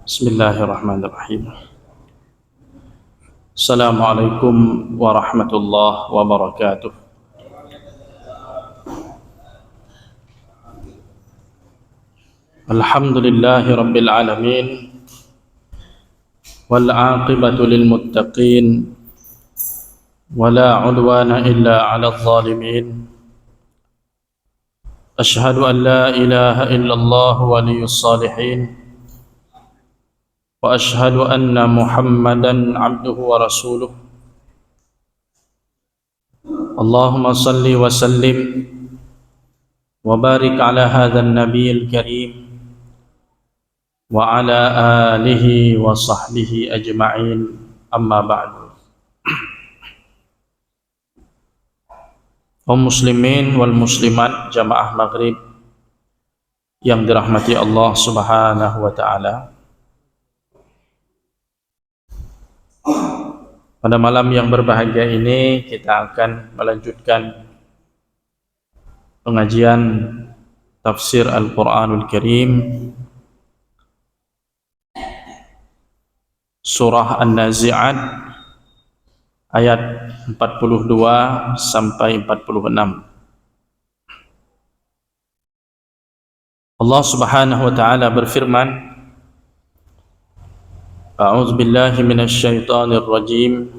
Bismillahirrahmanirrahim. Assalamualaikum warahmatullahi wabarakatuh. Alhamdulillahi rabbil alamin, wal aqibatu lil muttaqin, wala udwana illa 'alal zalimin. Ashhadu an la ilaha illallah waliyyus salihin, wa ashhadu anna Muhammadan abduhu wa rasuluh. Allahumma salli wa sallim wa barik ala hadzal nabiyil karim wa ala alihi wa sahbihi ajma'in, amma ba'du. Kaum muslimin wal muslimat jamaah maghrib yang dirahmati Allah subhanahu wa ta'ala, pada malam yang berbahagia ini kita akan melanjutkan pengajian tafsir Al-Quranul Karim, surah An-Nazi'at ayat 42 sampai 46. Allah subhanahu wa ta'ala berfirman, A'udzu billahi minasy syaithanir rajim.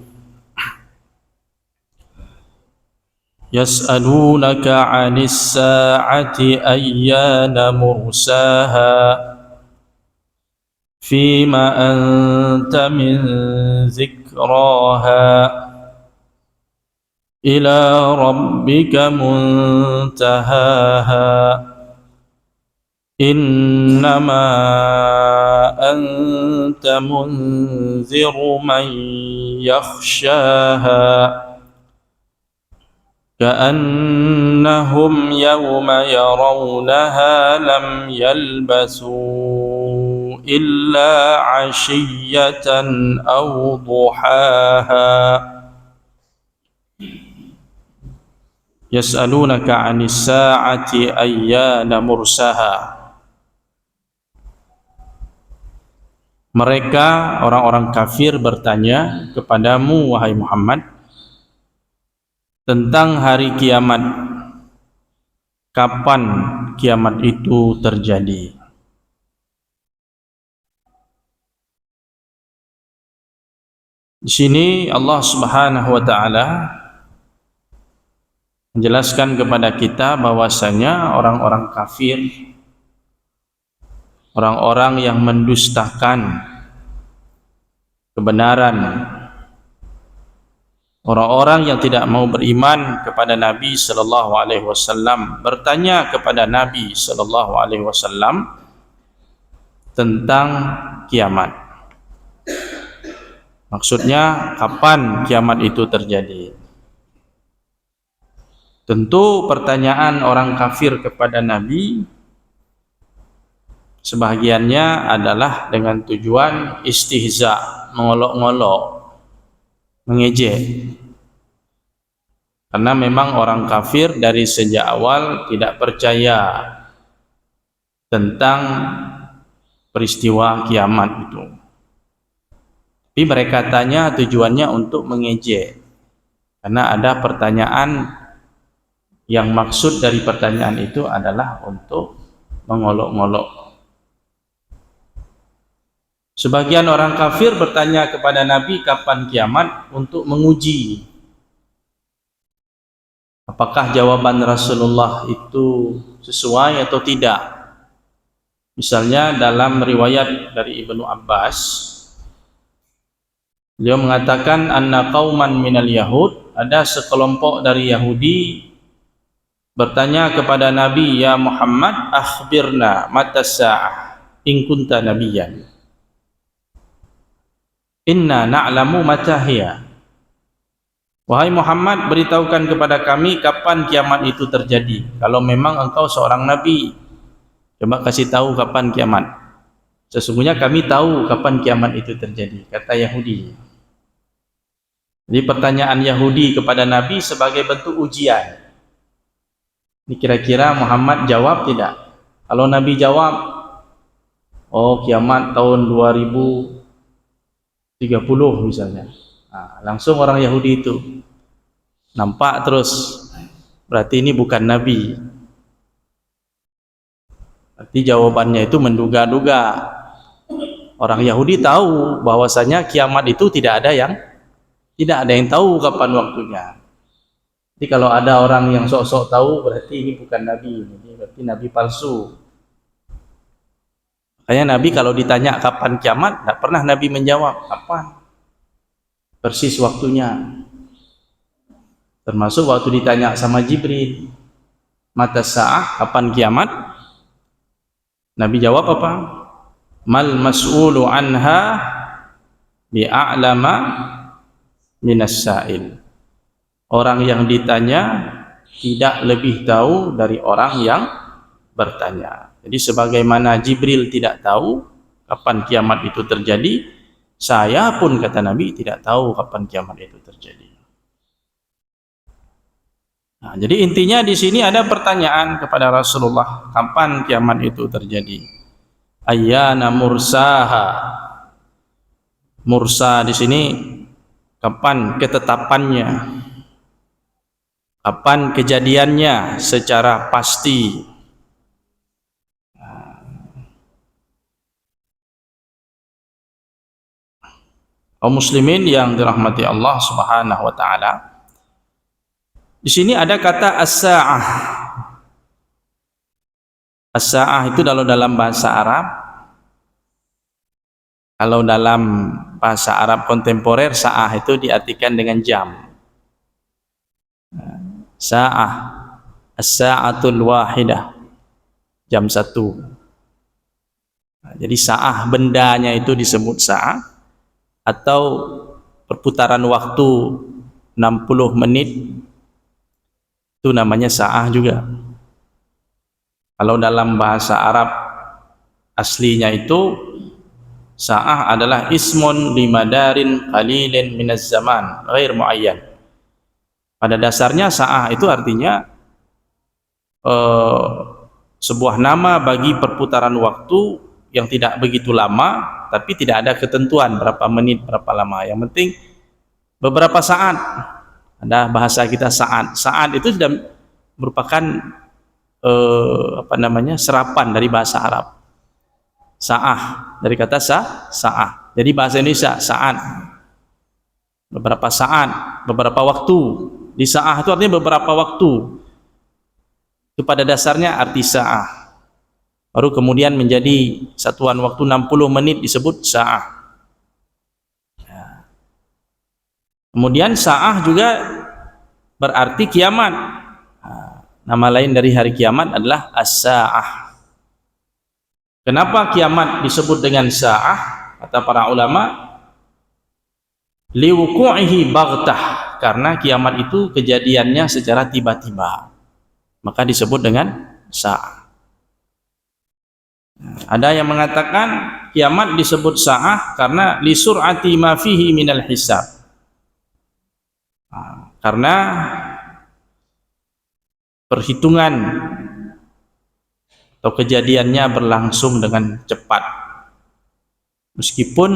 Yas'alunaka 'anis sa'ati ayyana mursaha fima anta min zikraha ila rabbika muntahaha innama anta munziru man yakhshaha ka'annahum yawma yarawnaha lam yalbasu illa 'ashiyatan aw duhaha. Yas'alunaka 'anis sa'ati ayyana mursaha. Mereka orang-orang kafir bertanya kepadamu wahai Muhammad tentang hari kiamat, kapan kiamat itu terjadi. Di sini Allah Subhanahu wa taala menjelaskan kepada kita bahwasanya orang-orang kafir, orang-orang yang mendustakan kebenaran, orang-orang yang tidak mau beriman kepada Nabi sallallahu alaihi wasallam bertanya kepada Nabi sallallahu alaihi wasallam tentang kiamat. Maksudnya kapan kiamat itu terjadi? Tentu pertanyaan orang kafir kepada Nabi sebahagiannya adalah dengan tujuan istihza, mengolok-ngolok, mengejek. Karena memang orang kafir dari sejak awal tidak percaya tentang peristiwa kiamat itu. Tapi mereka tanya tujuannya untuk mengejek. Karena ada pertanyaan yang maksud dari pertanyaan itu adalah untuk mengolok-ngolok. Sebagian orang kafir bertanya kepada Nabi kapan kiamat untuk menguji apakah jawaban Rasulullah itu sesuai atau tidak. Misalnya dalam riwayat dari Ibnu Abbas, beliau mengatakan anna qauman minal yahud, ada sekelompok dari Yahudi bertanya kepada Nabi, ya Muhammad, akhbirna mata sa'ah in kunta nabiyyan. Inna na'lamu mata hiya. Wahai Muhammad, beritahukan kepada kami kapan kiamat itu terjadi. Kalau memang engkau seorang nabi, coba kasih tahu kapan kiamat. Sesungguhnya kami tahu kapan kiamat itu terjadi, kata Yahudi. Jadi pertanyaan Yahudi kepada Nabi sebagai bentuk ujian. Ini kira-kira Muhammad jawab tidak? Kalau Nabi jawab, oh kiamat tahun 2030 misalnya. Nah, langsung orang Yahudi itu nampak terus, berarti ini bukan nabi. Berarti jawabannya itu menduga-duga. Orang Yahudi tahu bahwasanya kiamat itu tidak ada yang tahu kapan waktunya. Jadi kalau ada orang yang sok-sok tahu, berarti ini bukan nabi, ini berarti nabi palsu. Makanya Nabi kalau ditanya kapan kiamat, tidak pernah Nabi menjawab kapan persis waktunya. Termasuk waktu ditanya sama Jibril, mata sa'ah, kapan kiamat? Nabi jawab apa? Mal mas'ulu anha bi'a'lama minas sa'il. Orang yang ditanya tidak lebih tahu dari orang yang bertanya. Jadi sebagaimana Jibril tidak tahu kapan kiamat itu terjadi, saya pun, kata Nabi, tidak tahu kapan kiamat itu terjadi. Nah, jadi intinya di sini ada pertanyaan kepada Rasulullah, kapan kiamat itu terjadi? Ayyana mursaha. Mursa di sini kapan ketetapannya? Kapan kejadiannya secara pasti? Kaum muslimin yang dirahmati Allah Subhanahu wa taala, di sini ada kata as-sa'ah. As-sa'ah itu dalam bahasa Arab, kalau dalam bahasa Arab kontemporer, sa'ah itu diartikan dengan jam. Sa'ah, as-sa'atul wahidah, jam 1. Jadi sa'ah, bendanya itu disebut sa'ah, atau perputaran waktu 60 menit itu namanya sa'ah juga. Kalau dalam bahasa Arab aslinya itu sa'ah adalah ismun limadarin qalilin minaz zaman ghair muayyan. Pada dasarnya sa'ah itu artinya sebuah nama bagi perputaran waktu yang tidak begitu lama, tapi tidak ada ketentuan berapa menit, berapa lama. Yang penting beberapa saat. Ada bahasa kita saat. Saat itu sudah merupakan serapan dari bahasa Arab. Sa'ah, dari kata sa'ah. Jadi bahasa Indonesia saat. Beberapa saat, beberapa waktu. Di sa'ah itu artinya beberapa waktu. Itu pada dasarnya arti sa'ah. Baru kemudian menjadi satuan waktu 60 menit disebut sa'ah. Kemudian sa'ah juga berarti kiamat. Nama lain dari hari kiamat adalah as-sa'ah. Kenapa kiamat disebut dengan sa'ah? Kata para ulama, liwuku'ihi baghtah, karena kiamat itu kejadiannya secara tiba-tiba, maka disebut dengan sa'ah. Ada yang mengatakan kiamat disebut sa'ah karena li sur'ati ma fihi minal hisab. Karena perhitungan atau kejadiannya berlangsung dengan cepat. Meskipun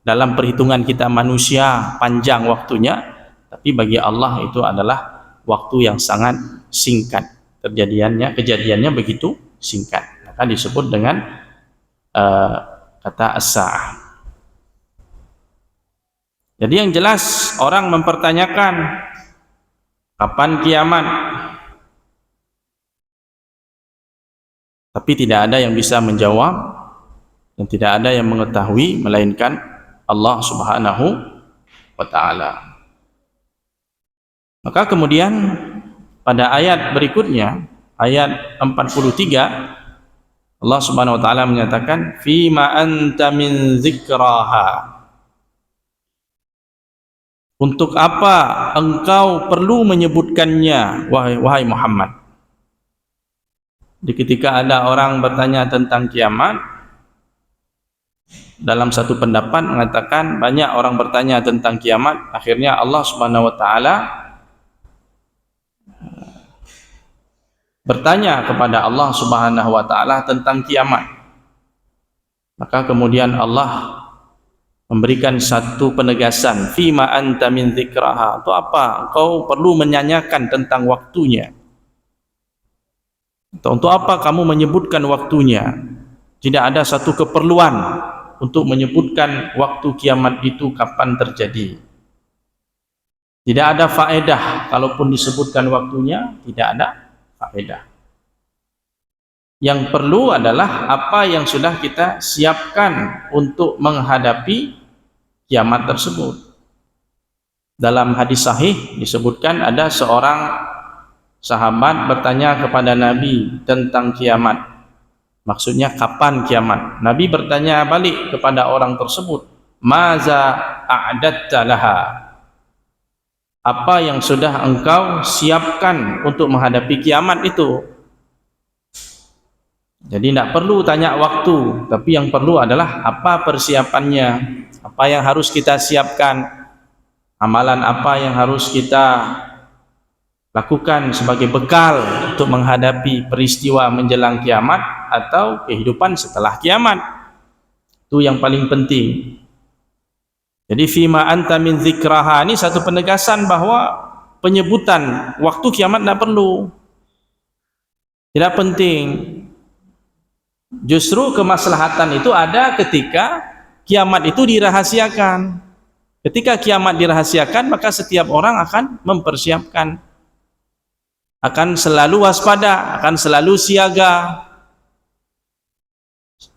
dalam perhitungan kita manusia panjang waktunya, tapi bagi Allah itu adalah waktu yang sangat singkat. Kejadiannya begitu singkat, maka disebut dengan kata as-sa'ah. Jadi yang jelas orang mempertanyakan kapan kiamat, tapi tidak ada yang bisa menjawab dan tidak ada yang mengetahui melainkan Allah Subhanahu wa ta'ala. Maka kemudian pada ayat berikutnya, ayat 43, Allah Subhanahu wa taala menyatakan fima anta min zikraha. Untuk apa engkau perlu menyebutkannya, wahai Muhammad? Jadi ketika ada orang bertanya tentang kiamat, dalam satu pendapat mengatakan banyak orang bertanya tentang kiamat, akhirnya Allah Subhanahu wa taala bertanya kepada Allah Subhanahu wa taala tentang kiamat. Maka kemudian Allah memberikan satu penegasan, fima anta min dzikraha. Itu apa? Kau perlu menyanyikan tentang waktunya. Atau untuk apa kamu menyebutkan waktunya? Tidak ada satu keperluan untuk menyebutkan waktu kiamat itu kapan terjadi. Tidak ada faedah kalaupun disebutkan waktunya, tidak ada faedah. Yang perlu adalah apa yang sudah kita siapkan untuk menghadapi kiamat tersebut. Dalam hadis sahih disebutkan ada seorang sahabat bertanya kepada Nabi tentang kiamat. Maksudnya kapan kiamat? Nabi bertanya balik kepada orang tersebut, maza a'datta laha? Apa yang sudah engkau siapkan untuk menghadapi kiamat itu? Jadi tidak perlu tanya waktu, tapi yang perlu adalah apa persiapannya, apa yang harus kita siapkan, amalan apa yang harus kita lakukan sebagai bekal untuk menghadapi peristiwa menjelang kiamat atau kehidupan setelah kiamat. Itu yang paling penting. Jadi fima anta min dzikraha ini satu penegasan bahwa penyebutan waktu kiamat tidak perlu, tidak penting. Justru kemaslahatan itu ada ketika kiamat itu dirahasiakan. Ketika kiamat dirahasiakan, maka setiap orang akan mempersiapkan, akan selalu waspada, akan selalu siaga.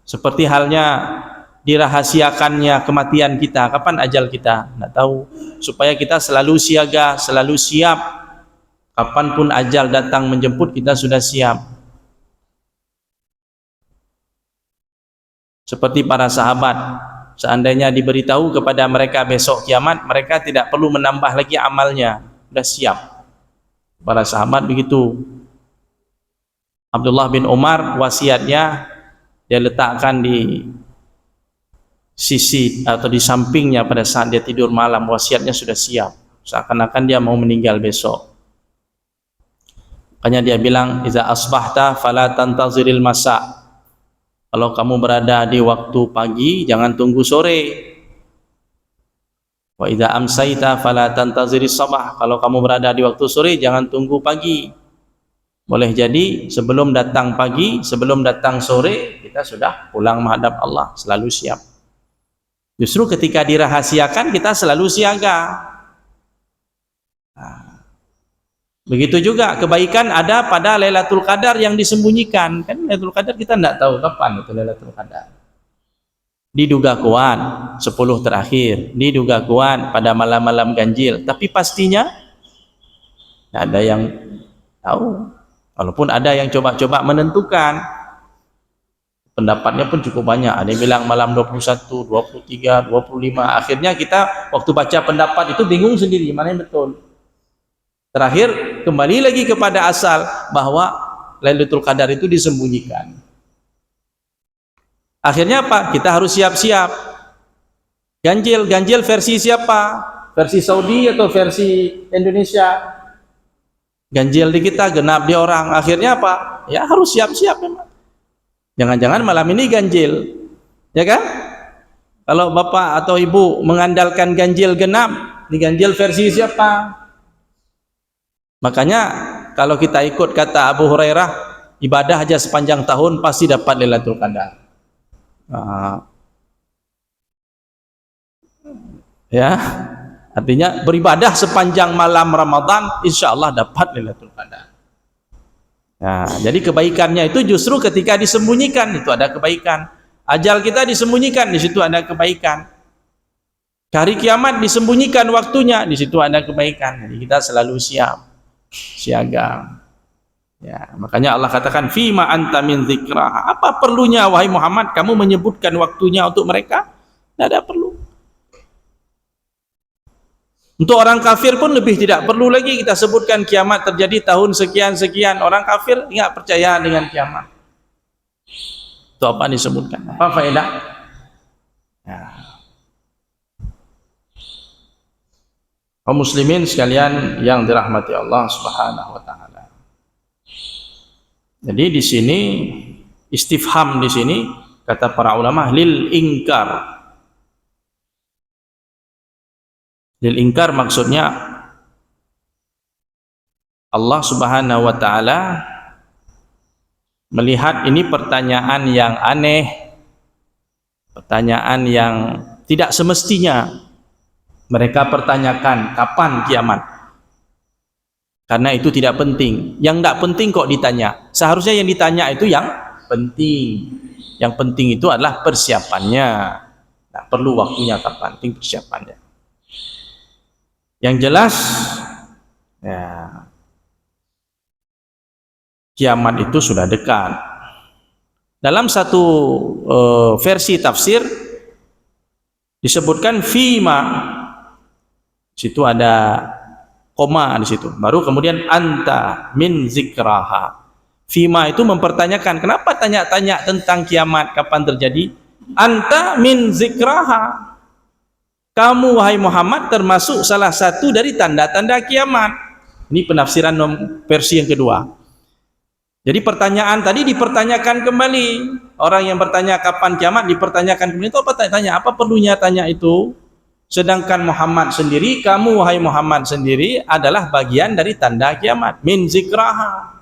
Seperti halnya dirahasiakannya kematian kita, kapan ajal kita, tidak tahu. Supaya kita selalu siaga, selalu siap. Kapanpun ajal datang menjemput, kita sudah siap. Seperti para sahabat, seandainya diberitahu kepada mereka besok kiamat, mereka tidak perlu menambah lagi amalnya, sudah siap. Para sahabat begitu. Abdullah bin Umar wasiatnya dia letakkan di sisi atau di sampingnya pada saat dia tidur malam, wasiatnya sudah siap, seakan-akan dia mau meninggal besok. Makanya dia bilang, iza asbahta fala tantaziril masa. Kalau kamu berada di waktu pagi, jangan tunggu sore. Wa idza amsayta fala tantaziris sabah. Kalau kamu berada di waktu sore, jangan tunggu pagi. Boleh jadi sebelum datang pagi, sebelum datang sore, kita sudah pulang menghadap Allah, selalu siap. Justru ketika dirahasiakan, kita selalu siaga. Begitu juga kebaikan ada pada Lailatul Qadar yang disembunyikan. Kan Lailatul Qadar kita tidak tahu kapan itu Lailatul Qadar. Diduga kuat 10 terakhir, diduga kuat pada malam-malam ganjil, tapi pastinya tidak ada yang tahu. Walaupun ada yang coba-coba menentukan, pendapatnya pun cukup banyak. Ada yang bilang malam 21, 23, 25. Akhirnya kita waktu baca pendapat itu bingung sendiri mana yang betul. Terakhir kembali lagi kepada asal bahwa Lailatul Qadar itu disembunyikan. Akhirnya apa? Kita harus siap-siap. Ganjil versi siapa? Versi Saudi atau versi Indonesia? Ganjil di kita, genap di orang. Akhirnya apa? Ya harus siap-siap memang. Jangan-jangan malam ini ganjil, ya kan? Kalau bapak atau ibu mengandalkan ganjil genap, di ganjil versi siapa? Makanya kalau kita ikut kata Abu Hurairah, ibadah aja sepanjang tahun pasti dapat Lailatul Qadar. Ya, artinya beribadah sepanjang malam Ramadan, insya Allah dapat Lailatul Qadar. Nah, jadi kebaikannya itu justru ketika disembunyikan itu ada kebaikan. Ajal kita disembunyikan, di situ ada kebaikan. Hari kiamat disembunyikan waktunya, di situ ada kebaikan. Jadi kita selalu siap, siaga. Ya, makanya Allah katakan fima anta min dzikraha. Apa perlunya wahai Muhammad kamu menyebutkan waktunya untuk mereka? Tidak ada perlu. Untuk orang kafir pun lebih tidak perlu lagi kita sebutkan kiamat terjadi tahun sekian-sekian. Orang kafir tidak percaya dengan kiamat. Itu apa disebutkan? Apa faedah? Ya. Kaum muslimin sekalian yang dirahmati Allah Subhanahu wa taala. Jadi di sini istifham di sini kata para ulama lil ingkar. Lil ingkar maksudnya Allah Subhanahu wa taala melihat ini pertanyaan yang aneh, pertanyaan yang tidak semestinya mereka pertanyakan kapan kiamat, karena itu tidak penting. Yang tidak penting kok ditanya. Seharusnya yang ditanya itu yang penting. Yang penting itu adalah persiapannya. Tidak perlu waktunya kapan, penting persiapannya. Yang jelas ya, kiamat itu sudah dekat. Dalam satu versi tafsir disebutkan fima, situ ada koma di situ. Baru kemudian anta min zikraha. Fima itu mempertanyakan, kenapa tanya-tanya tentang kiamat kapan terjadi? Anta min zikraha. Kamu wahai Muhammad termasuk salah satu dari tanda-tanda kiamat. Ini penafsiran versi yang kedua. Jadi pertanyaan tadi dipertanyakan kembali. Orang yang bertanya kapan kiamat dipertanyakan kembali. Itu apa tanya? Apa perlunya tanya itu? Sedangkan Muhammad sendiri, kamu wahai Muhammad sendiri adalah bagian dari tanda kiamat. Min zikraha.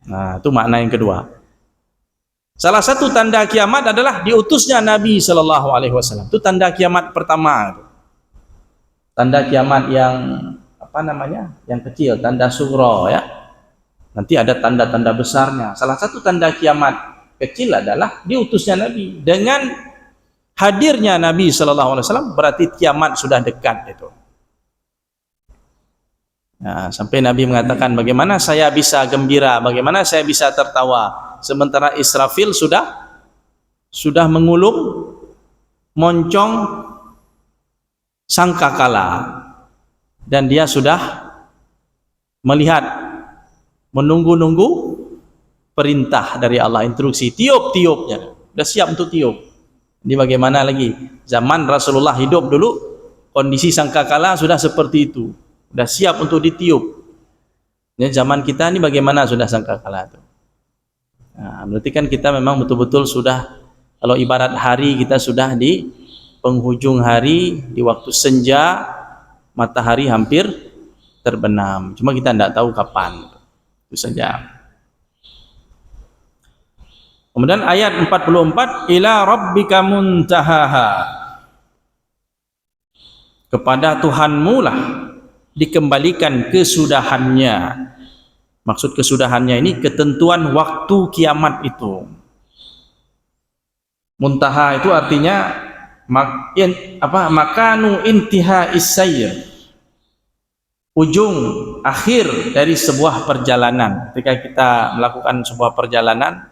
Nah, itu makna yang kedua. Salah satu tanda kiamat adalah diutusnya Nabi Sallallahu Alaihi Wasallam. Itu tanda kiamat pertama. Tanda kiamat yang apa namanya? Yang kecil, tanda sugro ya. Nanti ada tanda-tanda besarnya. Salah satu tanda kiamat kecil adalah diutusnya Nabi. Dengan hadirnya Nabi Sallallahu Alaihi Wasallam berarti kiamat sudah dekat itu. Nah, sampai Nabi mengatakan, bagaimana saya bisa gembira, bagaimana saya bisa tertawa, sementara Israfil sudah mengulung moncong sangkakala dan dia sudah melihat, menunggu-nunggu perintah dari Allah, instruksi, tiup-tiupnya, sudah siap untuk tiup. Ini bagaimana lagi? Zaman Rasulullah hidup dulu, kondisi sangkakala sudah seperti itu, sudah siap untuk ditiup. Ini zaman kita ini bagaimana sudah sangkakala itu? Nah, berarti kan kita memang betul-betul sudah, kalau ibarat hari kita sudah di penghujung hari, di waktu senja, matahari hampir terbenam. Cuma kita tidak tahu kapan. Itu saja. Kemudian ayat 44, ila rabbika muntahaha. Kepada Tuhanmu lah dikembalikan kesudahannya. Maksud kesudahannya ini ketentuan waktu kiamat itu. Muntaha itu artinya makanu intiha isayr, ujung akhir dari sebuah perjalanan. Ketika kita melakukan sebuah perjalanan,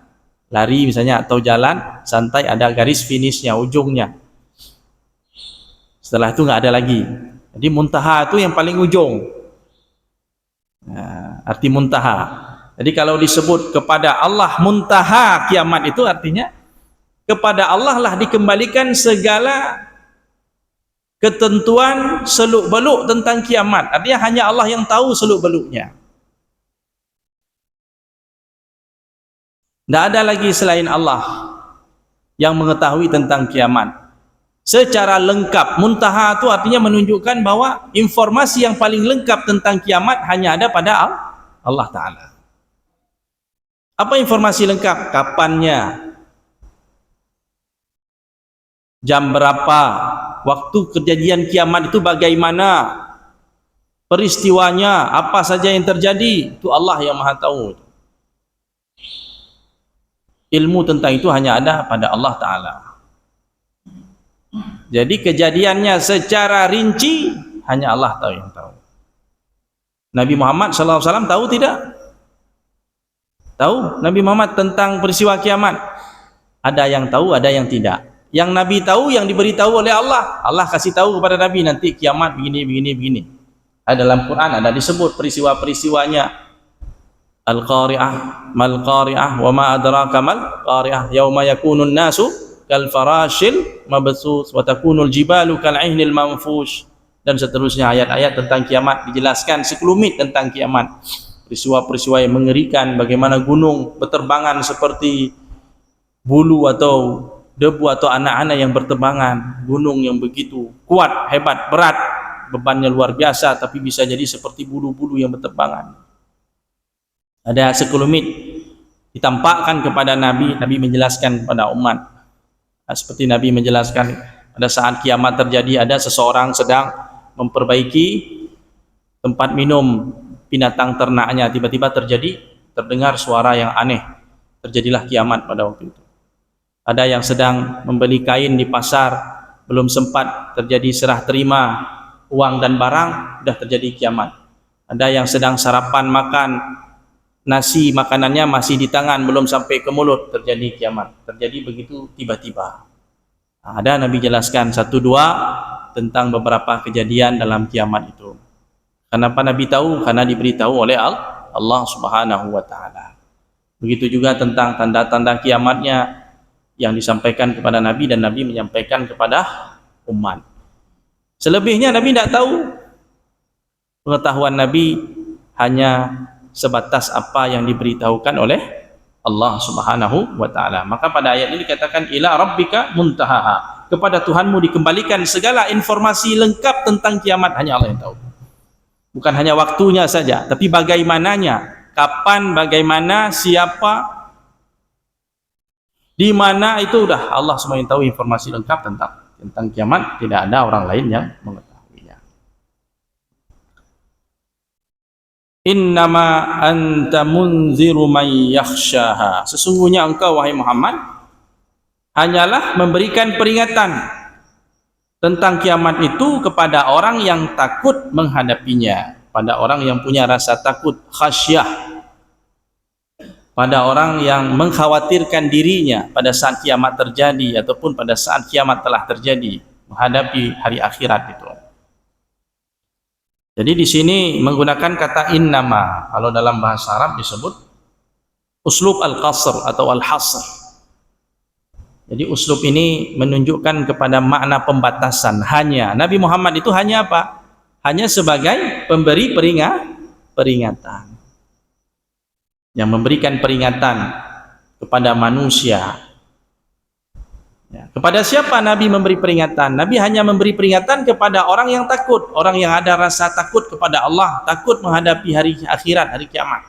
lari misalnya atau jalan santai, ada garis finishnya, ujungnya. Setelah itu nggak ada lagi. Jadi muntaha itu yang paling ujung. Nah, arti muntaha. Jadi kalau disebut kepada Allah muntaha kiamat itu artinya kepada Allah lah dikembalikan segala ketentuan seluk-beluk tentang kiamat. Artinya hanya Allah yang tahu seluk-beluknya. Tidak ada lagi selain Allah yang mengetahui tentang kiamat secara lengkap. Muntaha itu artinya menunjukkan bahwa informasi yang paling lengkap tentang kiamat hanya ada pada Allah Ta'ala. Apa informasi lengkap? Kapannya, jam berapa, waktu kejadian kiamat itu bagaimana, peristiwanya, apa saja yang terjadi, itu Allah yang Maha tahu. Ilmu tentang itu hanya ada pada Allah Ta'ala. Jadi kejadiannya secara rinci hanya Allah tahu yang tahu. Nabi Muhammad SAW tahu tidak? Tahu Nabi Muhammad tentang peristiwa kiamat? Ada yang tahu, ada yang tidak. Yang Nabi tahu, yang diberitahu oleh Allah. Allah kasih tahu kepada Nabi nanti kiamat begini, begini, begini. Ada dalam Quran, ada disebut peristiwa-peristiwanya. Al-Qari'ah, mal-Qari'ah, wa ma adraka mal-Qari'ah, yauma yakunun nasu kal farashil mabsus wa takunul jibalu kal ihnil manfush, dan seterusnya ayat-ayat tentang kiamat dijelaskan sekelumit tentang kiamat. peristiwa-peristiwa yang mengerikan, bagaimana gunung berterbangan seperti bulu atau debu atau anak-anak yang berterbangan, gunung yang begitu kuat, hebat, berat, bebannya luar biasa, tapi bisa jadi seperti bulu-bulu yang berterbangan. Ada sekelumit ditampakkan kepada Nabi, Nabi menjelaskan kepada umat. Seperti Nabi menjelaskan pada saat kiamat terjadi, ada seseorang sedang memperbaiki tempat minum binatang ternaknya, tiba-tiba terdengar suara yang aneh, terjadilah kiamat pada waktu itu. Ada yang sedang membeli kain di pasar, belum sempat terjadi serah terima uang dan barang, sudah terjadi kiamat. Ada yang sedang sarapan makan nasi, makanannya masih di tangan, belum sampai ke mulut, terjadi kiamat. Terjadi begitu tiba-tiba. Ada Nabi jelaskan 1-2 tentang beberapa kejadian dalam kiamat itu. Kenapa Nabi tahu? Karena diberitahu oleh Allah Subhanahu wa taala. Begitu juga tentang tanda-tanda kiamatnya yang disampaikan kepada Nabi, dan Nabi menyampaikan kepada umat. Selebihnya Nabi tidak tahu. Pengetahuan Nabi hanya sebatas apa yang diberitahukan oleh Allah Subhanahu wa taala. Maka pada ayat ini dikatakan ila rabbika muntahaha, kepada Tuhanmu dikembalikan segala informasi lengkap tentang kiamat, hanya Allah yang tahu. Bukan hanya waktunya saja, tapi bagaimananya, kapan, bagaimana, siapa, di mana, itu udah Allah semua yang tahu informasi lengkap tentang kiamat. Tidak ada orang lain yang mengetahuinya. Innama anta munziru man yakhshaha, sesungguhnya engkau wahai Muhammad hanyalah memberikan peringatan tentang kiamat itu kepada orang yang takut menghadapinya, pada orang yang punya rasa takut, khasyah, pada orang yang mengkhawatirkan dirinya pada saat kiamat terjadi ataupun pada saat kiamat telah terjadi, menghadapi hari akhirat itu. Jadi di sini menggunakan kata innama, kalau dalam bahasa Arab disebut uslub al-qasr atau al-hasr. Jadi uslub ini menunjukkan kepada makna pembatasan. Hanya Nabi Muhammad itu hanya apa? Hanya sebagai pemberi peringatan, yang memberikan peringatan kepada manusia. Ya. Kepada siapa Nabi memberi peringatan? Nabi hanya memberi peringatan kepada orang yang takut, orang yang ada rasa takut kepada Allah, takut menghadapi hari akhirat, hari kiamat.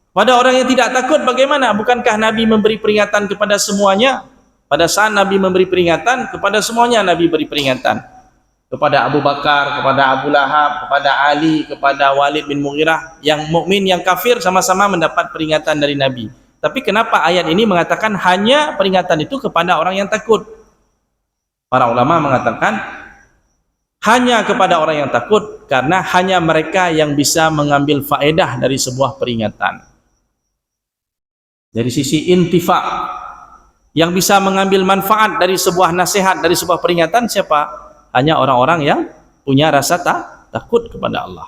Pada orang yang tidak takut bagaimana? Bukankah Nabi memberi peringatan kepada semuanya? Pada saat Nabi memberi peringatan kepada semuanya, Nabi beri peringatan kepada Abu Bakar, kepada Abu Lahab, kepada Ali, kepada Walid bin Mughirah. Yang mukmin, yang kafir sama-sama mendapat peringatan dari Nabi. Tapi kenapa ayat ini mengatakan hanya peringatan itu kepada orang yang takut? Para ulama mengatakan hanya kepada orang yang takut, karena hanya mereka yang bisa mengambil faedah dari sebuah peringatan. Dari sisi intifa, yang bisa mengambil manfaat dari sebuah nasihat, dari sebuah peringatan, siapa? Hanya orang-orang yang punya rasa takut kepada Allah.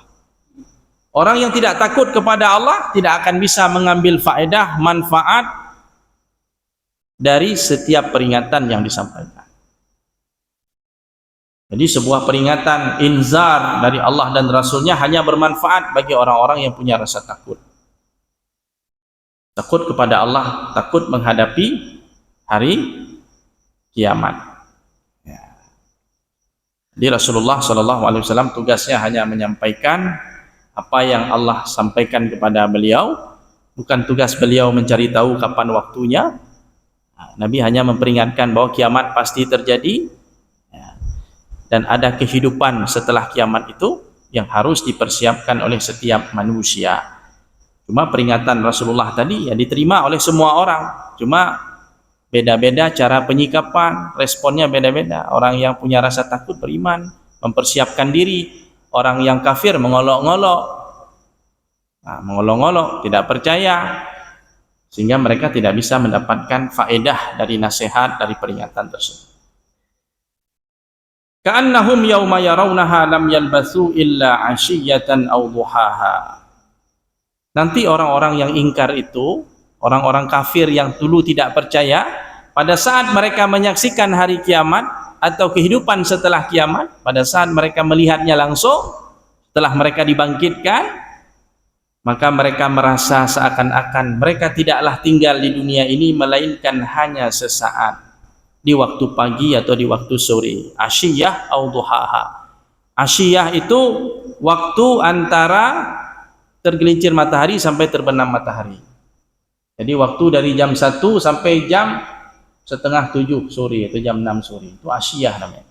Orang yang tidak takut kepada Allah tidak akan bisa mengambil faedah, manfaat dari setiap peringatan yang disampaikan. Jadi sebuah peringatan, inzar dari Allah dan Rasulnya hanya bermanfaat bagi orang-orang yang punya rasa takut. Takut kepada Allah, takut menghadapi hari kiamat. Ya. Jadi Rasulullah SAW tugasnya hanya menyampaikan apa yang Allah sampaikan kepada beliau, bukan tugas beliau mencari tahu kapan waktunya. Nabi hanya memperingatkan bahwa kiamat pasti terjadi, ya, dan ada kehidupan setelah kiamat itu yang harus dipersiapkan oleh setiap manusia. Cuma peringatan Rasulullah tadi ya diterima oleh semua orang, cuma beda-beda cara penyikapan, responnya beda-beda. Orang yang punya rasa takut beriman, mempersiapkan diri. Orang yang kafir mengolok-ngolok, tidak percaya, sehingga mereka tidak bisa mendapatkan faedah dari nasihat, dari peringatan tersebut. Ka'annahum yawma yarawnaha lam yalbathu illa 'ashiyatan aw duhaha. Nanti orang-orang yang ingkar itu, orang-orang kafir yang dulu tidak percaya, pada saat mereka menyaksikan hari kiamat atau kehidupan setelah kiamat, pada saat mereka melihatnya langsung, setelah mereka dibangkitkan, maka mereka merasa seakan-akan mereka tidaklah tinggal di dunia ini melainkan hanya sesaat, di waktu pagi atau di waktu sore. Asyiyah atau duhaha. Asyiyah itu waktu antara tergelincir matahari sampai terbenam matahari. Jadi waktu dari jam 1 sampai jam setengah 7 sore atau jam 6 sore, itu asyiyah namanya.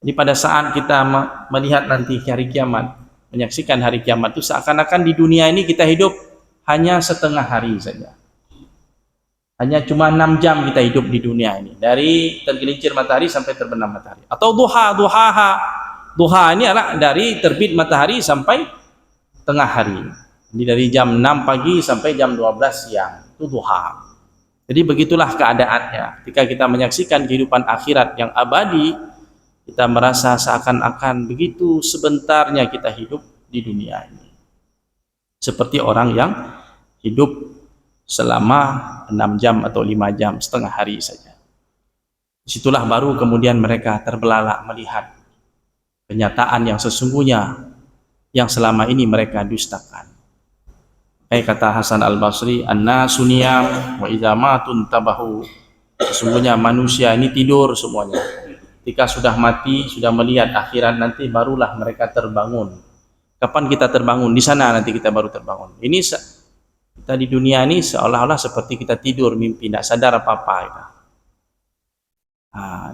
Jadi pada saat kita melihat nanti hari kiamat, menyaksikan hari kiamat itu seakan-akan di dunia ini kita hidup hanya setengah hari saja. Hanya cuma 6 jam kita hidup di dunia ini, dari tergelincir matahari sampai terbenam matahari. Atau duhaha. Duha ini adalah dari terbit matahari sampai tengah hari. Jadi dari jam 6 pagi sampai jam 12 siang, itu duha. Jadi begitulah keadaannya. Ketika kita menyaksikan kehidupan akhirat yang abadi, kita merasa seakan-akan begitu sebentarnya kita hidup di dunia ini. Seperti orang yang hidup selama 6 jam atau 5 jam, setengah hari saja. Disitulah baru kemudian mereka terbelalak melihat kenyataan yang sesungguhnya yang selama ini mereka dustakan. Kata Hasan Al-Basri, "An-nasu niyam wa idza matun tabahu." Sesungguhnya manusia ini tidur semuanya. Ketika sudah mati, sudah melihat akhirat nanti, barulah mereka terbangun. Kapan kita terbangun? Di sana nanti kita baru terbangun. Ini kita di dunia ini seolah-olah seperti kita tidur mimpi, tidak sadar apa-apa kita.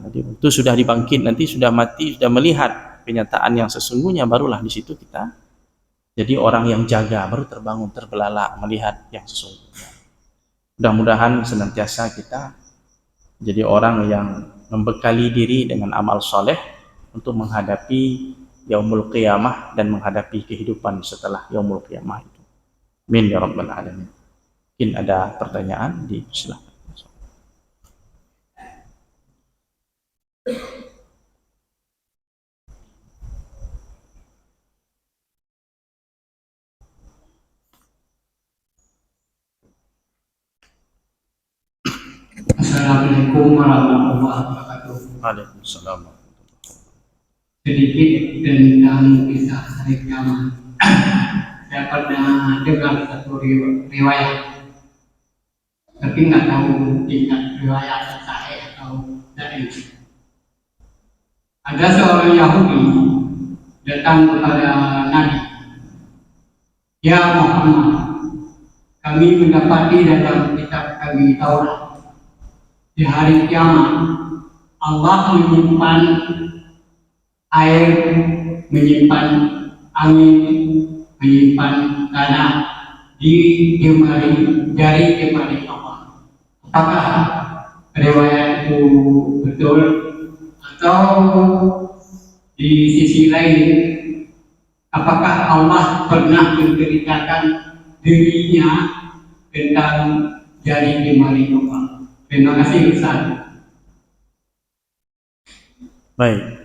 Jadi itu sudah dibangkit, nanti sudah mati, sudah melihat kenyataan yang sesungguhnya, barulah di situ kita jadi orang yang jaga, baru terbangun, terbelalak melihat yang sesungguhnya. Mudah-mudahan senantiasa kita jadi orang yang membekali diri dengan amal soleh untuk menghadapi yaumul qiyamah dan menghadapi kehidupan setelah yaumul qiyamah itu. Amin ya rabbal alamin. Mungkin ada pertanyaan, silakan. Assalamualaikum warahmatullahi wabarakatuh. Waalaikumsalam. Sedikit tentang kisah hari kiamat. Saya pernah dengar satu riwayat, tapi nggak tahu tingkat riwayat sahih atau dhaif. Ada seorang Yahudi datang kepada Nabi. "Ya Muhammad, kami mendapati dalam kitab kami Taurat, di hari kiamat Allah menyimpan air, menyimpan angin, menyimpan tanah di jari jemari Allah. Apakah riwayat itu betul? Atau di sisi lain, apakah Allah pernah menceritakan dirinya tentang jari jemari Allah?" Terima kasih Ustaz. Baik.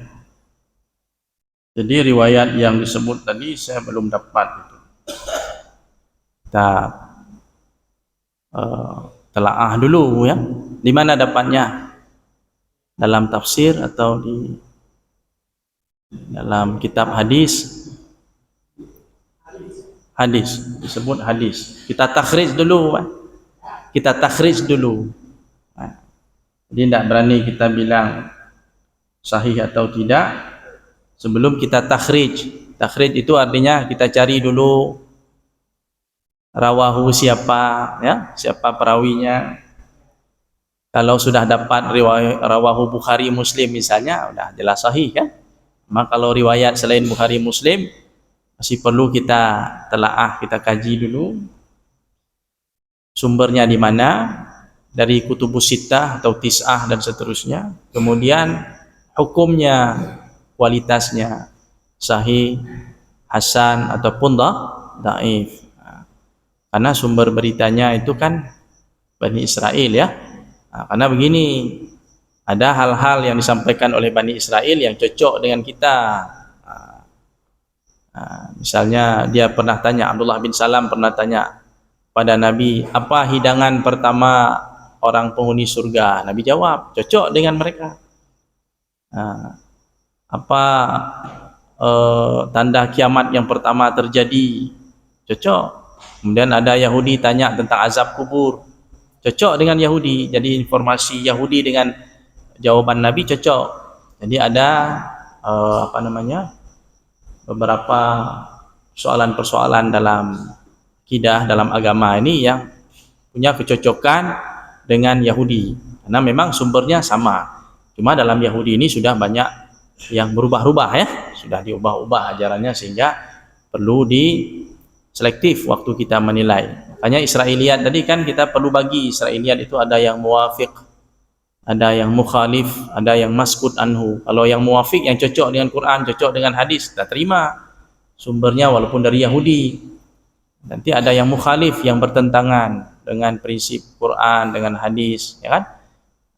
Jadi riwayat yang disebut tadi saya belum dapat itu. Kita telaah dulu ya. Di mana dapatnya? Dalam tafsir atau di dalam kitab hadis? Hadis, disebut hadis. Kita takhrij dulu. Kita takhrij dulu. Jadi tidak berani kita bilang sahih atau tidak sebelum kita takhrij. Takhrij itu artinya kita cari dulu rawahu siapa, ya, siapa perawinya. Kalau sudah dapat riwayat rawahu Bukhari Muslim misalnya, udah jelas sahih kan. Maka kalau riwayat selain Bukhari Muslim masih perlu kita telaah, kita kaji dulu sumbernya di mana, dari kutubus sittah atau tis'ah dan seterusnya. Kemudian hukumnya, kualitasnya sahih, hasan ataupun dhaif. Karena sumber beritanya itu kan Bani Israel ya. Karena begini, ada hal-hal yang disampaikan oleh Bani Israel yang cocok dengan kita. Misalnya dia pernah tanya, Abdullah bin Salam pernah tanya pada Nabi, apa hidangan pertama orang penghuni surga? Nabi jawab, cocok dengan mereka. Apa tanda kiamat yang pertama terjadi? Cocok. Kemudian ada Yahudi tanya tentang azab kubur, cocok dengan Yahudi. Jadi informasi Yahudi dengan jawaban Nabi cocok. Jadi ada beberapa persoalan-persoalan dalam akidah, dalam agama ini yang punya kecocokan dengan Yahudi, karena memang sumbernya sama. Cuma dalam Yahudi ini sudah banyak yang berubah-ubah ya, sudah diubah-ubah ajarannya sehingga perlu diselektif waktu kita menilai. Makanya Israiliyat tadi kan kita perlu bagi Israiliyat itu ada yang muwafiq, ada yang mukhalif, ada yang maskut anhu. Kalau yang muwafiq, yang cocok dengan Quran, cocok dengan hadis, kita terima sumbernya walaupun dari Yahudi. Nanti ada yang mukhalif, yang bertentangan dengan prinsip Quran, dengan hadis, ya kan?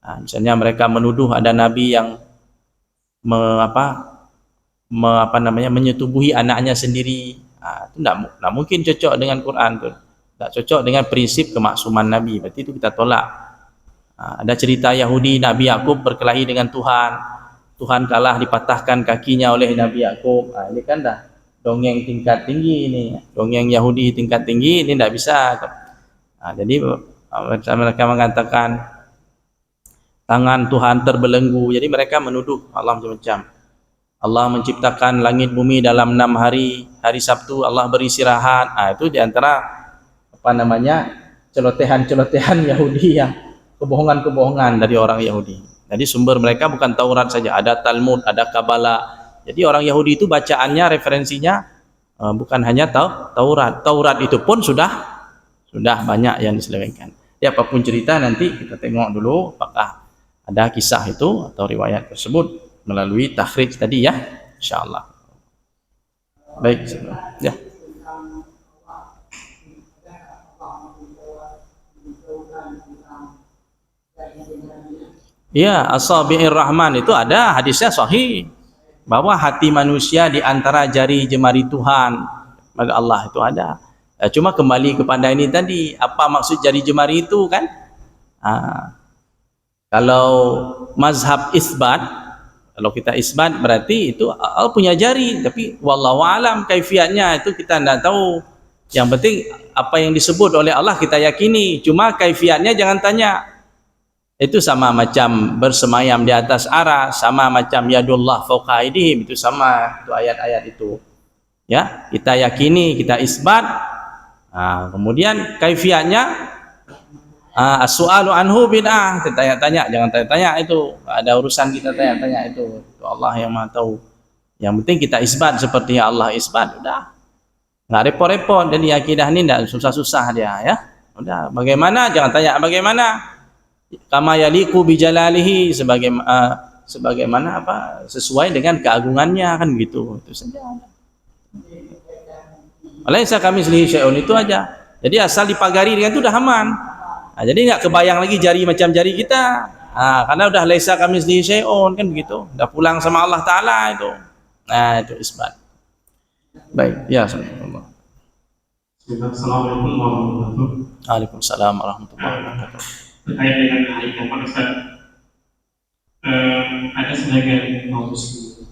Nah, misalnya mereka menuduh ada nabi yang menyetubuhi anaknya sendiri. Nah, itu tidak mungkin cocok dengan Quran, tidak cocok dengan prinsip kemaksuman nabi. Berarti itu kita tolak. Nah, ada cerita Yahudi, Nabi Yakub berkelahi dengan Tuhan. Tuhan kalah, dipatahkan kakinya oleh Nabi Yakub. Nah, ini kan dah dongeng tingkat tinggi ini, dongeng Yahudi tingkat tinggi ini tidak bisa. Nah, jadi mereka mengatakan tangan Tuhan terbelenggu. Jadi mereka menuduh Allah macam-macam. Allah menciptakan langit bumi dalam 6 hari. Hari Sabtu Allah beristirahat. Nah, itu diantara celotehan-celotehan Yahudi, yang kebohongan-kebohongan dari orang Yahudi. Jadi sumber mereka bukan Taurat saja, ada Talmud, ada Kabbalah. Jadi orang Yahudi itu bacaannya, referensinya bukan hanya Taurat. Taurat itu pun sudah banyak yang diselewengkan. Ya, apapun cerita nanti kita tengok dulu apakah ada kisah itu atau riwayat tersebut melalui takhrij tadi ya, insyaallah. Baik, ya. Ya, Asabi'ir Rahman itu ada hadisnya sahih, bahwa hati manusia di antara jari jemari Tuhan, maka Allah itu ada. Cuma kembali kepada ini tadi, apa maksud jari jemari itu kan? Kalau mazhab isbat, kalau kita isbat berarti itu Allah punya jari, tapi wallahu alam kaifiatnya itu kita tidak tahu. Yang penting apa yang disebut oleh Allah kita yakini, cuma kaifiatnya jangan tanya. Itu sama macam bersemayam di atas aras, sama macam yadullah fawqa aydihim, itu sama, itu ayat-ayat itu ya, kita yakini, kita isbat. Kemudian kaifiatnya as-su'alu anhu bid'ah, tanya-tanya, jangan tanya-tanya, itu ada urusan kita tanya-tanya, itu Allah yang Maha tahu. Yang penting kita isbat seperti Allah isbat, udah nggak repot-repot. Jadi akidah ini tidak susah-susah dia ya, udah bagaimana, jangan tanya bagaimana, kama yaliku bijalalihi, sebagaimana sesuai dengan keagungannya, kan gitu, itu saja. Alaisa kamitslihi syai'un, itu aja. Jadi asal dipagari dengan itu udah aman. Jadi nggak kebayang lagi jari macam jari kita, karena udah laisa kamitslihi syai'un, kan begitu, udah pulang sama Allah Taala itu. Nah, itu isbat. Baik, ya, sallallahu. Assalamualaikum warahmatullahi wabarakatuh. Waalaikumsalam warahmatullahi wabarakatuh. Terkait dengan hari kiamat, Ustaz, ada sebagian kaum muslim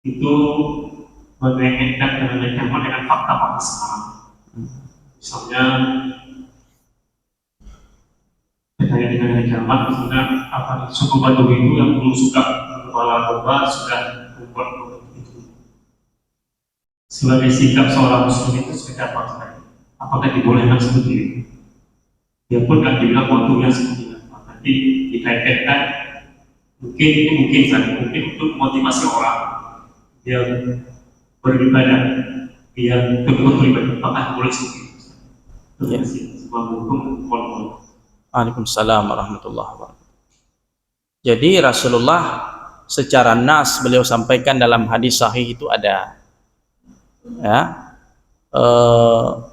itu mengaitkan dengan hari kiamat dengan fakta-fakta sekarang. Misalnya terkait dengan hari kiamat, misalnya suku Badui itu yang belum suka kepala domba sudah membuat itu. Sebagai sikap seorang muslim itu seperti apa? Apakah dibolehkan seperti itu? Dia pun kan dibilang waktunya seperti apa, nanti dikaitkan mungkin untuk motivasi orang yang beribadah, yang betul-betul beribadah, apakah boleh seperti itu? Terima kasih. Assalamualaikum warahmatullahi wabarakatuh. Waalaikumsalam warahmatullahi wabarakatuh. Jadi Rasulullah secara nas beliau sampaikan dalam hadis sahih itu ada ya,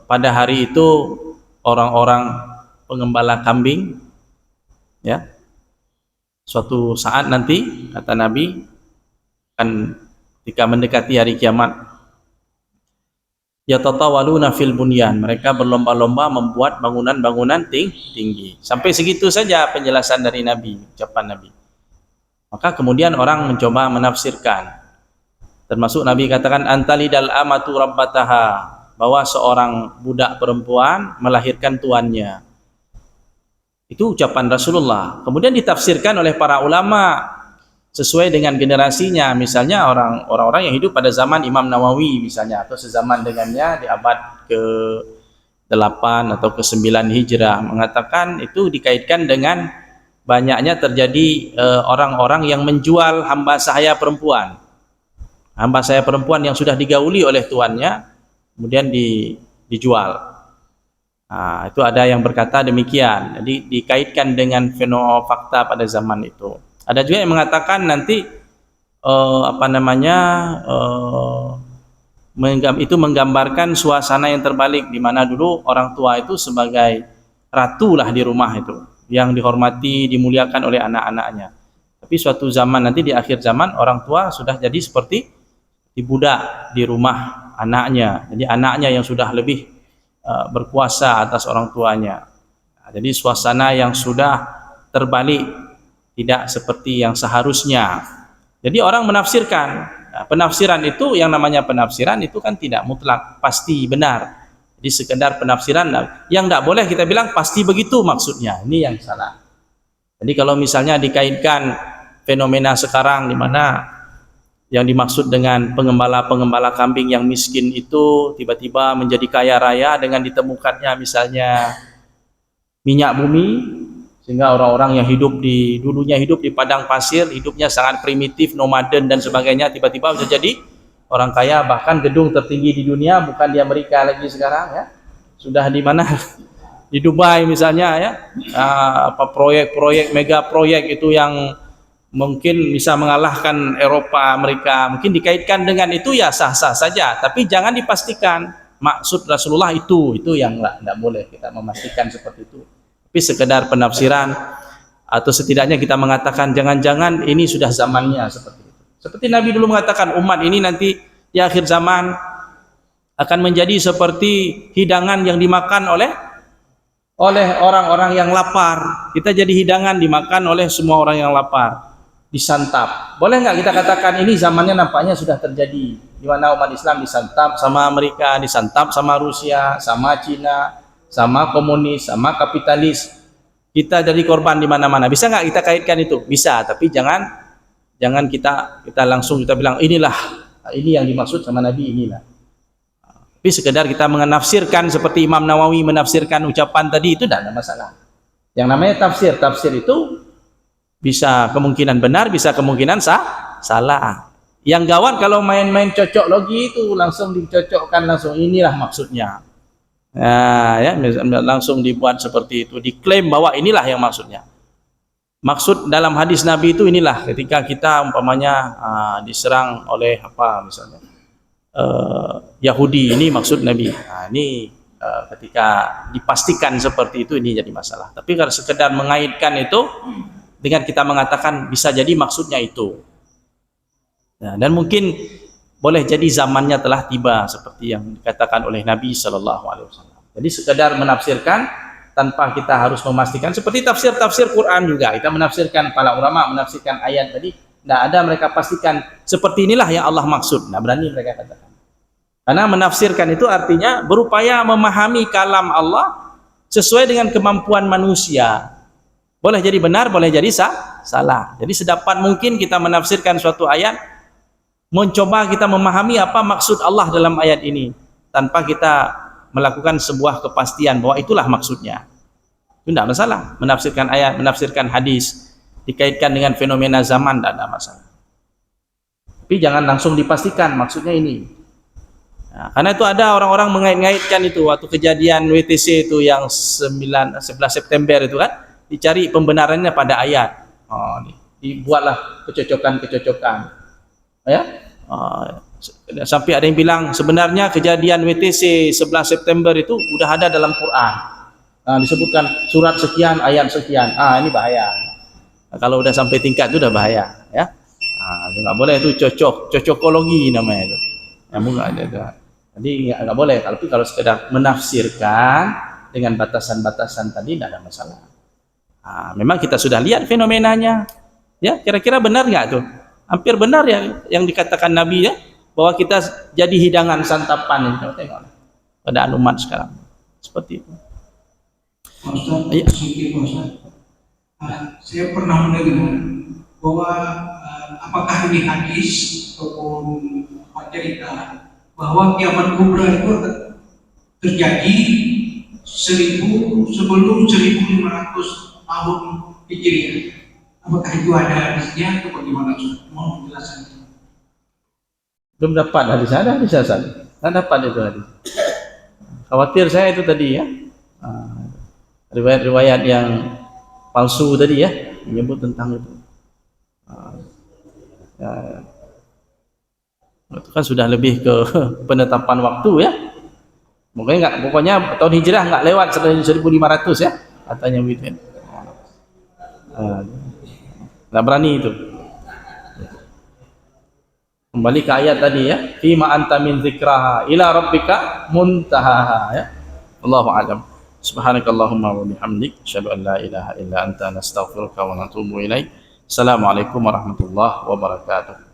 pada hari itu orang-orang pengembala kambing ya, suatu saat nanti kata Nabi kan ketika mendekati hari kiamat, yatatawaluna fil bunyan, mereka berlomba-lomba membuat bangunan-bangunan tinggi. Sampai segitu saja penjelasan dari Nabi, ucapan Nabi. Maka kemudian orang mencoba menafsirkan, termasuk Nabi katakan antalidal amatu rabbataha, bahwa seorang budak perempuan melahirkan tuannya. Itu ucapan Rasulullah. Kemudian ditafsirkan oleh para ulama sesuai dengan generasinya. Misalnya orang-orang yang hidup pada zaman Imam Nawawi misalnya, atau sezaman dengannya di abad ke-8 atau ke-9 Hijrah, mengatakan itu dikaitkan dengan banyaknya terjadi orang-orang yang menjual hamba sahaya perempuan. Hamba sahaya perempuan yang sudah digauli oleh tuannya kemudian dijual. Nah, itu ada yang berkata demikian. Jadi dikaitkan dengan fenomena fakta pada zaman itu. Ada juga yang mengatakan nanti itu menggambarkan suasana yang terbalik, di mana dulu orang tua itu sebagai ratu lah di rumah itu, yang dihormati, dimuliakan oleh anak-anaknya. Tapi suatu zaman nanti di akhir zaman orang tua sudah jadi seperti budak di rumah anaknya. Jadi anaknya yang sudah lebih berkuasa atas orang tuanya. Nah, jadi suasana yang sudah terbalik, tidak seperti yang seharusnya. Jadi orang menafsirkan. Nah, penafsiran itu, yang namanya penafsiran itu kan tidak mutlak pasti benar. Jadi sekedar penafsiran yang tidak boleh kita bilang pasti begitu maksudnya. Ini yang salah. Jadi kalau misalnya dikaitkan fenomena sekarang di mana yang dimaksud dengan pengembala kambing yang miskin itu tiba-tiba menjadi kaya raya dengan ditemukannya misalnya minyak bumi, sehingga orang-orang yang dulunya hidup di padang pasir, hidupnya sangat primitif, nomaden dan sebagainya, tiba-tiba bisa jadi orang kaya, bahkan gedung tertinggi di dunia bukan di Amerika lagi sekarang ya, sudah di mana? Di Dubai misalnya ya, proyek-proyek, mega proyek itu yang mungkin bisa mengalahkan Eropa, Amerika, mungkin dikaitkan dengan itu ya sah-sah saja, tapi jangan dipastikan maksud Rasulullah itu yang tidak boleh kita memastikan seperti itu. Tapi sekedar penafsiran, atau setidaknya kita mengatakan jangan-jangan ini sudah zamannya seperti itu. Seperti Nabi dulu mengatakan umat ini nanti di akhir zaman akan menjadi seperti hidangan yang dimakan oleh orang-orang yang lapar. Kita jadi hidangan dimakan oleh semua orang yang lapar, disantap. Boleh nggak kita katakan ini zamannya nampaknya sudah terjadi, di mana umat Islam disantap sama Amerika, disantap sama Rusia, sama Cina, sama komunis, sama kapitalis. Kita jadi korban di mana-mana. Bisa nggak kita kaitkan itu? Bisa, tapi jangan kita langsung kita bilang ini yang dimaksud sama Nabi inilah. Tapi sekedar kita menafsirkan seperti Imam Nawawi menafsirkan ucapan tadi, itu tidak ada masalah. Yang namanya tafsir itu bisa kemungkinan benar, bisa kemungkinan salah. Yang gawat kalau main-main cocok logi itu, langsung dicocokkan, langsung inilah maksudnya. Nah, ya, langsung dibuat seperti itu, diklaim bahwa inilah yang maksudnya. Maksud dalam hadis Nabi itu inilah, ketika kita umpamanya diserang oleh misalnya Yahudi, ini maksud Nabi. Nah, ini ketika dipastikan seperti itu, ini jadi masalah. Tapi kalau sekedar mengaitkan itu dengan kita mengatakan bisa jadi maksudnya itu. Nah, dan mungkin boleh jadi zamannya telah tiba seperti yang dikatakan oleh Nabi SAW. Jadi sekedar menafsirkan tanpa kita harus memastikan, seperti tafsir Quran juga, kita menafsirkan, para ulama menafsirkan ayat tadi, tidak ada mereka pastikan seperti inilah yang Allah maksud. Nah, berani mereka katakan. Karena menafsirkan itu artinya berupaya memahami kalam Allah sesuai dengan kemampuan manusia. Boleh jadi benar, boleh jadi salah. Jadi sedapat mungkin kita menafsirkan suatu ayat, mencoba kita memahami apa maksud Allah dalam ayat ini, tanpa kita melakukan sebuah kepastian bahwa itulah maksudnya. Itu tidak masalah. Menafsirkan ayat, menafsirkan hadis, dikaitkan dengan fenomena zaman, tidak ada masalah. Tapi jangan langsung dipastikan maksudnya ini. Nah, karena itu ada orang-orang mengait-ngaitkan itu waktu kejadian WTC itu yang 11 September itu kan, dicari pembenarannya pada ayat. Dibuatlah kecocokan. Ya, sampai ada yang bilang sebenarnya kejadian WTC 11 September itu udah ada dalam Quran. Disebutkan surat sekian, ayat sekian. Ini bahaya. Kalau udah sampai tingkat itu udah bahaya, ya. Nggak boleh itu cocokologi namanya itu. Jadi nggak boleh. Tapi kalau sekedar menafsirkan dengan batasan-batasan tadi tidak ada masalah. Memang kita sudah lihat fenomenanya. Ya, kira-kira benar nggak tuh? Hampir benar ya yang dikatakan Nabi ya, bahwa kita jadi hidangan santapan. Tengok. keadaan umat sekarang. Seperti itu. Pak Ustaz, Iya. sedikit Pak Ustaz. Saya pernah mendengar bahwa apakah ini hadis ataupun cerita bahwa kiamat kubra itu akan terjadi sebelum 1500 tahun Hijriah. Apakah itu ada hadisnya atau bagaimana Ustaz? Mohon penjelasannya. Belum dapat hadis, ada hadis Hasan. Tidak dapat itu hadis. Khawatir saya itu tadi ya. Riwayat-riwayat yang palsu tadi ya, menyebut tentang itu. Itu kan sudah lebih ke penetapan waktu ya. Pokoknya tahun hijrah nggak lewat 1500 ya, katanya begitu. Nggak berani itu. Kembali ke ayat tadi ya, fima anta min dzikraha ila rabbika muntahaha ya. Allahu a'lam. Subhanakallahumma wa bihamdik, asyhadu an la ilaha illa anta, nastaghfiruka wa natubu ilaik. Assalamualaikum warahmatullahi wabarakatuh.